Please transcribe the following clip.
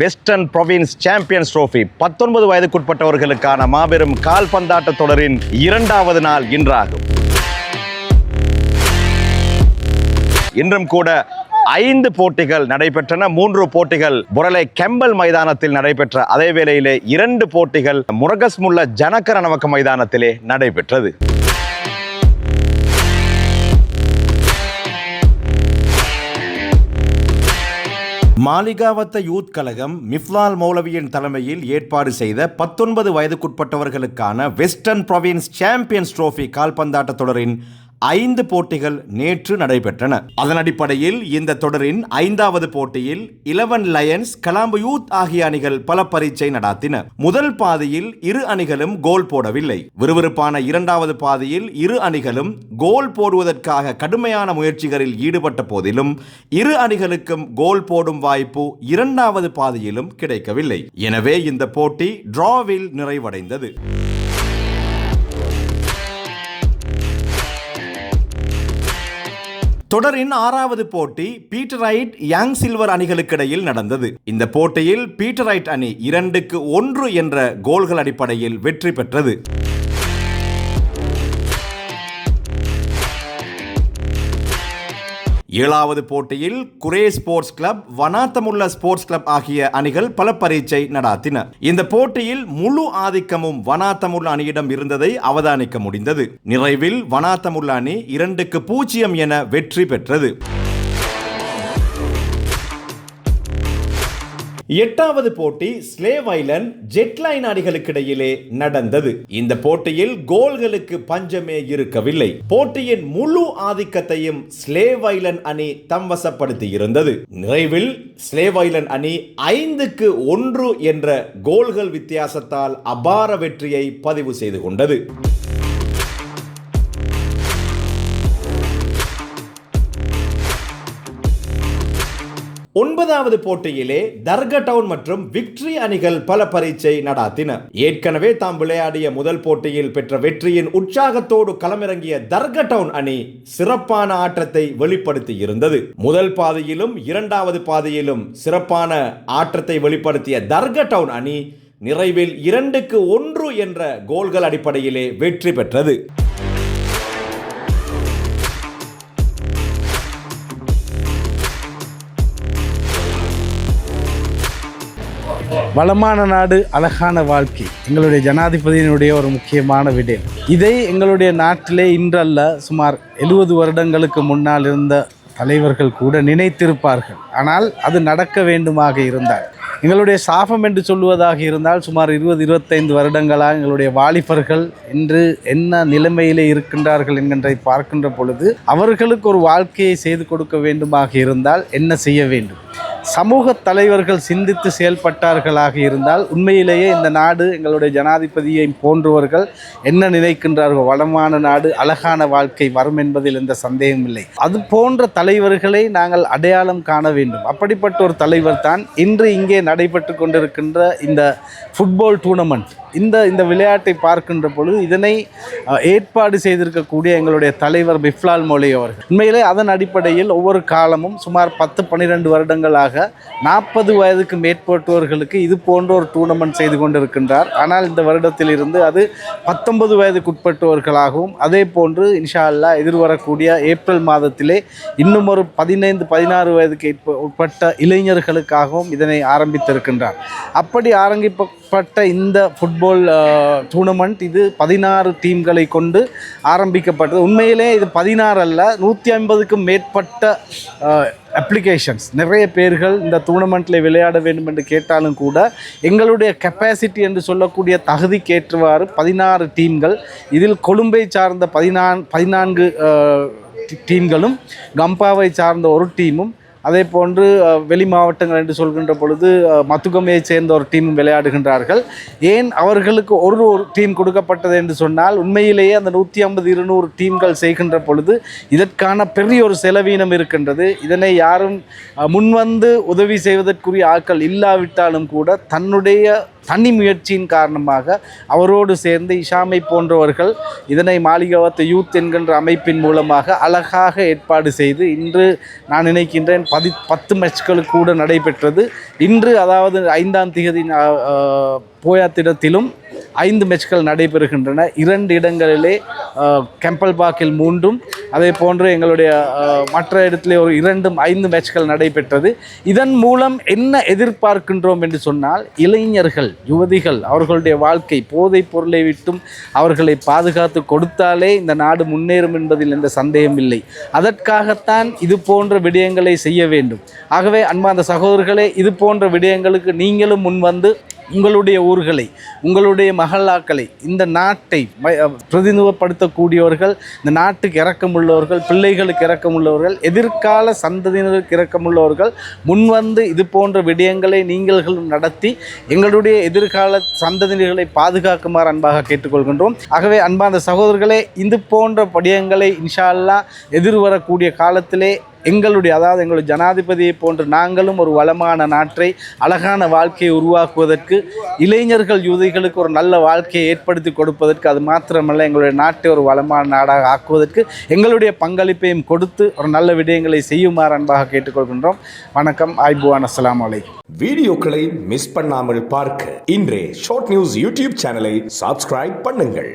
Western province champions trophy 19 வயதுக்குட்பட்டவர்களுக்கான மாபெரும் கால்பந்தாட்ட தொடரின் 2வது நாள் இன்றாகும். இன்றும் கூட 5 போட்டிகள் நடைபெற்றன. 3 போட்டிகள் புரலை கெம்பல் மைதானத்தில் நடைபெற்ற அதே வேளையிலே 2 போட்டிகள் முரகஸ்முல்ல ஜனகரணவக்க மைதானத்திலே நடைபெற்றது. மாலிகாவத்த யூத் கழகம் மிஃப்லால் மௌலவியின் தலைமையில் ஏற்பாடு செய்த 19 வயதுக்குட்பட்டவர்களுக்கான வெஸ்டர்ன் ப்ரொவின்ஸ் சாம்பியன்ஸ் ட்ரோஃபி கால்பந்தாட்ட தொடரின் 5 போட்டிகள் நேற்று நடைபெற்றன. அதன் அடிப்படையில் இந்த தொடரின் 5வது போட்டியில் 11 லயன்ஸ், கலாம்பு யூத் ஆகிய அணிகள் பல பரீட்சை நடாத்தின. முதல் பாதியில் இரு அணிகளும் கோல் போடவில்லை. விறுவிறுப்பான 2வது பாதியில் இரு அணிகளும் கோல் போடுவதற்காக கடுமையான முயற்சிகளில் ஈடுபட்ட போதிலும் இரு அணிகளுக்கும் கோல் போடும் வாய்ப்பு 2வது பாதியிலும் கிடைக்கவில்லை. எனவே இந்த போட்டி டிராவில் நிறைவடைந்தது. தொடரின் 6வது போட்டி பீட்டரைட் யங் சில்வர் அணிகளுக்கிடையில் நடந்தது. இந்த போட்டியில் பீட்டரைட் அணி 2-1 என்ற கோல்கள் அடிப்படையில் வெற்றி பெற்றது. 7வது போட்டியில் Cooray sports club, Wanathamulla sports club ஆகிய அணிகள் பல பரீட்சை நடாத்தின. இந்த போட்டியில் முழு ஆதிக்கமும் வனாத்தமுல்ல அணியிடம் இருந்ததை அவதானிக்க முடிந்தது. நிறைவில் வனாத்தமுல்ல அணி 2-0 என வெற்றி பெற்றது. 8வது போட்டி ஸ்லேவ் ஐலண்ட் ஜெட்லைன் அணிகளுக்கிடையிலே நடந்தது. இந்த போட்டியில் கோல்களுக்கு பஞ்சமே இருக்கவில்லை. போட்டியின் முழு ஆதிக்கத்தையும் ஸ்லேவ் ஐலண்ட் அணி தம்வசப்படுத்தி இருந்தது. நிறைவில் ஸ்லேவ் ஐலண்ட் அணி 5-1 என்ற கோல்கள் வித்தியாசத்தால் அபார வெற்றியை பதிவு செய்து கொண்டது. 9வது போட்டியிலே தர்கா டவுன் மற்றும் விக்டரி அணிகள் பல பரீட்சை நடாத்தின. ஏற்கனவே தாம் விளையாடிய முதல் போட்டியில் பெற்ற வெற்றியின் உற்சாகத்தோடு களமிறங்கிய தர்கா டவுன் அணி சிறப்பான ஆட்டத்தை வெளிப்படுத்தி இருந்தது. முதல் பாதியிலும் 2வது பாதியிலும் சிறப்பான ஆட்டத்தை வெளிப்படுத்திய தர்கா டவுன் அணி நிறைவில் 2-1 என்ற கோல்கள் அடிப்படையிலே வெற்றி பெற்றது. வளமான நாடு, அழகான வாழ்க்கை எங்களுடைய ஜனாதிபதியினுடைய ஒரு முக்கியமான விடயம். இதை எங்களுடைய நாட்டிலே இன்றல்ல, சுமார் 70 வருடங்களுக்கு முன்னால் இருந்த தலைவர்கள் கூட நினைத்திருப்பார்கள். ஆனால் அது நடக்க வேண்டுமாக இருந்தால், எங்களுடைய சாபம் என்று சொல்லுவதாக இருந்தால், சுமார் 20-25 வருடங்களாக எங்களுடைய வாலிபர்கள் இன்று என்ன நிலைமையிலே இருக்கின்றார்கள் என்கின்றதை பார்க்கின்ற பொழுது அவர்களுக்கு ஒரு வாழ்க்கையை செய்து கொடுக்க வேண்டுமாக இருந்தால் என்ன செய்ய வேண்டும்? சமூக தலைவர்கள் சிந்தித்து செயல்பட்டார்களாக இருந்தால் உண்மையிலேயே இந்த நாடு, எங்களுடைய ஜனாதிபதியை போன்றவர்கள் என்ன நினைக்கின்றார்கள், வளமான நாடு, அழகான வாழ்க்கை வரும் என்பதில் எந்த சந்தேகம் இல்லை. அது போன்ற தலைவர்களை நாங்கள் அடையாளம் காண வேண்டும். அப்படிப்பட்ட ஒரு தலைவர் தான் இன்று இங்கே நடைபெற்று கொண்டிருக்கின்ற இந்த ஃபுட்பால் டூர்னமெண்ட். இந்த விளையாட்டை பார்க்கின்ற பொழுது இதனை ஏற்பாடு செய்திருக்கக்கூடிய எங்களுடைய தலைவர் மிஃப்லால் மௌலவி அவர்கள் உண்மையிலே அதன் அடிப்படையில் ஒவ்வொரு காலமும் சுமார் 10-12 வருடங்களாக 40 வயதுக்கு மேற்பட்டவர்களுக்கு இது போன்ற ஒரு டூர்னமெண்ட் செய்து கொண்டிருக்கின்றார். ஆனால் இந்த வருடத்தில் இருந்து அது 19 வயதுக்குட்பட்டவர்களாகவும், அதே போன்று இன்ஷா அல்லாஹ் எதிர்வரக்கூடிய ஏப்ரல் மாதத்திலே இன்னும் ஒரு 15-16 வயதுக்கு உட்பட்ட இளைஞர்களுக்காகவும் இதனை ஆரம்பித்திருக்கின்றார். அப்படி ஆரம்பிக்கப்பட்ட இந்த ஃபுட்பால் டூர்னமெண்ட் இது 16 டீம்களை கொண்டு ஆரம்பிக்கப்பட்டது. உண்மையிலே இது 16 அல்ல, 150க்கும் மேற்பட்ட அப்ளிகேஷன்ஸ், நிறைய பேர்கள் இந்த டூர்னமெண்ட்டில் விளையாட வேண்டும் என்று கேட்டாலும் கூட எங்களுடைய கெப்பாசிட்டி என்று சொல்லக்கூடிய தகுதிக்கேற்றவாறு 16 டீம்கள், இதில் கொழும்பை சார்ந்த 14 டீம்களும், கம்பாவை சார்ந்த ஒரு டீமும், அதே போன்று வெளி மாவட்டங்கள் என்று சொல்கின்ற பொழுது மத்துகமையை சேர்ந்த ஒரு டீமும் விளையாடுகின்றார்கள். ஏன் அவர்களுக்கு ஒரு டீம் கொடுக்கப்பட்டது என்று சொன்னால், உண்மையிலேயே அந்த 150-200 டீம்கள் செய்கின்ற பொழுது இதற்கான பெரிய ஒரு செலவீனம் இருக்கின்றது. இதனை யாரும் முன்வந்து உதவி செய்வதற்குரிய ஆட்கள் இல்லாவிட்டாலும் கூட தன்னுடைய தனி முயற்சியின் காரணமாக அவரோடு சேர்ந்து இஷாமை போன்றவர்கள் இதனை மாளிகாவத்து யூத் என்கின்ற அமைப்பின் மூலமாக அழகாக ஏற்பாடு செய்து இன்று நான் நினைக்கின்றேன் 10 மேட்ச்களுக்கு கூட நடைபெற்றது. இன்று அதாவது 5ஆம் தேதி போயாத்திடத்திலும் 5 மேட்ச்கள் நடைபெறுகின்றன. 2 இடங்களிலே கெம்பல் பார்க்கில் 3ம் அதே போன்று எங்களுடைய மற்ற இடத்திலே ஒரு 5 மேட்ச்கள் நடைபெற்றது. இதன் மூலம் என்ன எதிர்பார்க்கின்றோம் என்று சொன்னால், இளைஞர்கள் யுவதிகள் அவர்களுடைய வாழ்க்கை போதைப் பொருளை விட்டும் அவர்களை பாதுகாத்து கொடுத்தாலே இந்த நாடு முன்னேறும் என்பதில் எந்த சந்தேகம் இல்லை. அதற்காகத்தான் இது போன்ற விடயங்களை செய்ய வேண்டும். ஆகவே அன்பார்ந்த சகோதரர்களே, இது போன்ற விடயங்களுக்கு நீங்களும் முன்வந்து உங்களுடைய ஊர்களை, உங்களுடைய மகளாக்களை, இந்த நாட்டை பிரதிநிதித்துவப்படுத்தக்கூடியவர்கள், இந்த நாட்டுக்கு இரக்கமுள்ளவர்கள், பிள்ளைகளுக்கு இரக்கமுள்ளவர்கள், எதிர்கால சந்ததியினருக்கு இரக்கமுள்ளவர்கள் முன்வந்து இது போன்ற விடயங்களை நீங்களும் நடத்தி எங்களுடைய எதிர்கால சந்ததியினர்களை பாதுகாக்குமாறு அன்பாக கேட்டுக்கொள்கின்றோம். ஆகவே அன்பார்ந்த சகோதரர்களே, இது போன்ற விடயங்களை இன்ஷா அல்லாஹ் எதிர்வரக்கூடிய காலத்திலே எங்களுடைய ஜனாதிபதியை போன்று நாங்களும் ஒரு வளமான நாட்டை, அழகான வாழ்க்கையை உருவாக்குவதற்கு, இளைஞர்கள் யுவதிகளுக்கு ஒரு நல்ல வாழ்க்கையை ஏற்படுத்தி கொடுப்பதற்கு, அது மாத்திரமல்ல எங்களுடைய நாட்டை ஒரு வளமான நாடாக ஆக்குவதற்கு எங்களுடைய பங்களிப்பையும் கொடுத்து ஒரு நல்ல விடயங்களை செய்யுமாறு அன்பாக கேட்டுக்கொள்கின்றோம். வணக்கம். ஆய்புவான். அஸ்ஸலாமு அலைக்கும். வீடியோக்களை மிஸ் பண்ணாமல் பார்க்க இன்றே ஷார்ட் நியூஸ் யூடியூப் சேனலை சப்ஸ்கிரைப் பண்ணுங்கள்.